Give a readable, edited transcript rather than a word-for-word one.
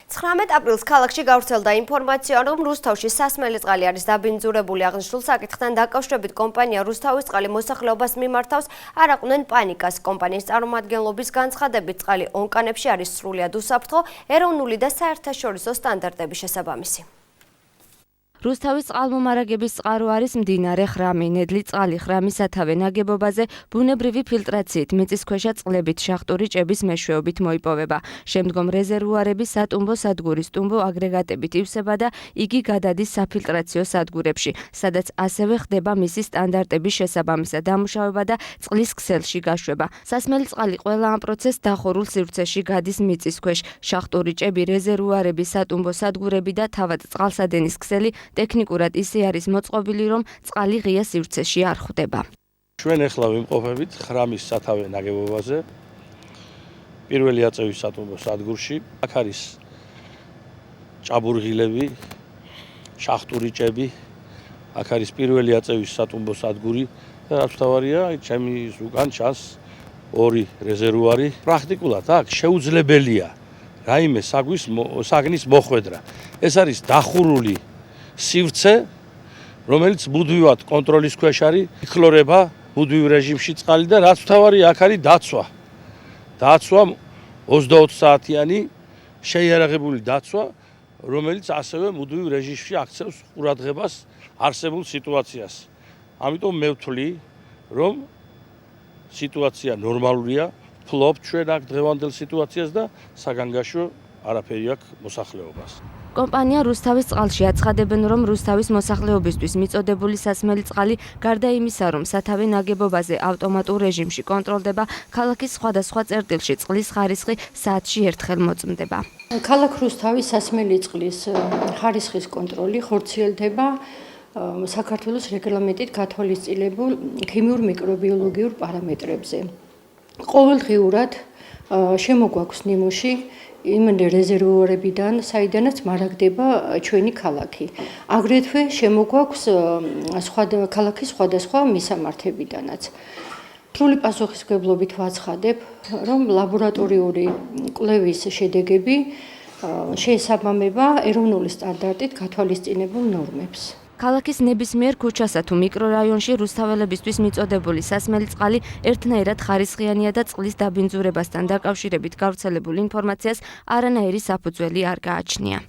19 აპრილს ქალაქში გავრცელდა ინფორმაცია, რომ რუსთავში სასმელი წყალი არის დაბინძურებული. აღნიშნულ საკითხთან დაკავშირებით კომპანია რუსთავის წყალი მოსახლეობას მიმართავს, არ აყვნენ პანიკას. კომპანიის წარმომადგენლობის განცხადებით, წყალი ონკანებში არის სრულიად უსაფრთხო, ეროვნული და საერთაშორისო სტანდარტების შესაბამისი. რუსთავის წყალმომარაგების წყარო არის მდინარე ხრამი, ნედლი წყალი ხრამის სათავე ნაგებობაზე ბუნებრივი ფილტრაციით, მიწისქვეშა წყლებით, შახტური ჭების მეშვეობით მოიპოვება. შემდგომ რეზერვუარები სატუმბო სადგურის ტუმბო აგრეგატებით ივსება და იგი გადადის საფილტრაციო სადგურებში, სადაც ასევე ხდება მისი სტანდარტების შესაბამისად დამუშავება და წყლის ქსელში გაშვება. სასმელი წყალი ყველა ამ პროცესს დახურულ სივრცეში გადის მიწისქვეშ. შახტური ჭები, რეზერვუარები, სატუმბო სადგურები და თავად წყალსადენის ქსელი ტექნიკურად ისე არის მოწყობილი, რომ წყალი ღია სივრცეში არ ხვდება. ჩვენ ახლა ვიმყოფებით ხრამის სათავე ნაგებობაზე, პირველი აწევის სატუმბო სადგურში. აქ არის ჭაბურღილები, შახტური ჭები, აქ არის პირველი აწევის სატუმბო სადგური და რაც თავარია, ჩემი უკან ჩანს ორი რეზერვუარი. პრაქტიკულად აქ შეუძლებელია რაიმე საგნის მოხვედრა. ეს არის დახურული სივრცე, რომელიც მუდმივად კონტროლის ქვეშ არის, იხლორება მუდმივ რეჟიმში წყალი და რაც თავარია, აქ არის დაცვა. დაცვა 24 საათიანი შეიარაღებული დაცვა, რომელიც ასევე მუდმივ რეჟიმში აქცევს ყურადღებას არსებულ სიტუაციას. ამიტომ მე ვთვლი, რომ სიტუაცია ნორმალურია, ფლობთ ჩვენ აქ დღევანდელ სიტუაციას და საგანგაშო არაფერი აქვს მოსახლეობას. კომპანია რუსთავის წყალში აცხადებენ, რომ რუსთავის მოსახლეობისთვის მიწოდებული სასმელი წყალი გარდა იმისა, რომ სათავე ნაგებობაზე ავტომატურ რეჟიმში კონტროლდება, ქალაქის სხვადასხვა წერტილში წყლის ხარისხი საათში ერთხელ მოწმდება. ქალაქ რუსთავის სასმელი წყლის ხარისხის კონტროლი ხორციელდება საქართველოს რეგლამენტით გათვალისწინებულ ქიმიურ მიკრობიოლოგიურ პარამეტრებზე. ყოველდღიურად შემოგვაქვს ნიმუში იმ რეზერვუარებიდან, საიდანაც მარაგდება ჩვენი ქალაქი. აგრეთვე შემოგვაქვს ქალაქის სხვადასხვა მისამართებიდანაც. სრული პასუხისმგებლობით ვაცხადებ, რომ ლაბორატორიული კვლევის შედეგები შეესაბამება ეროვნული სტანდარტით გათვალისწინებულ ნორმებს. ქალაქის ნებისმიერ ქუჩასა თუ მიკრორაიონში რუსთაველებისთვის მიწოდებული სასმელი წყალი ერთნაირად ხარისხიანია და წყლის დაბინძურებასთან დაკავშირებით გავრცელებულ ინფორმაციას არანაირი საფუძველი არ გააჩნია.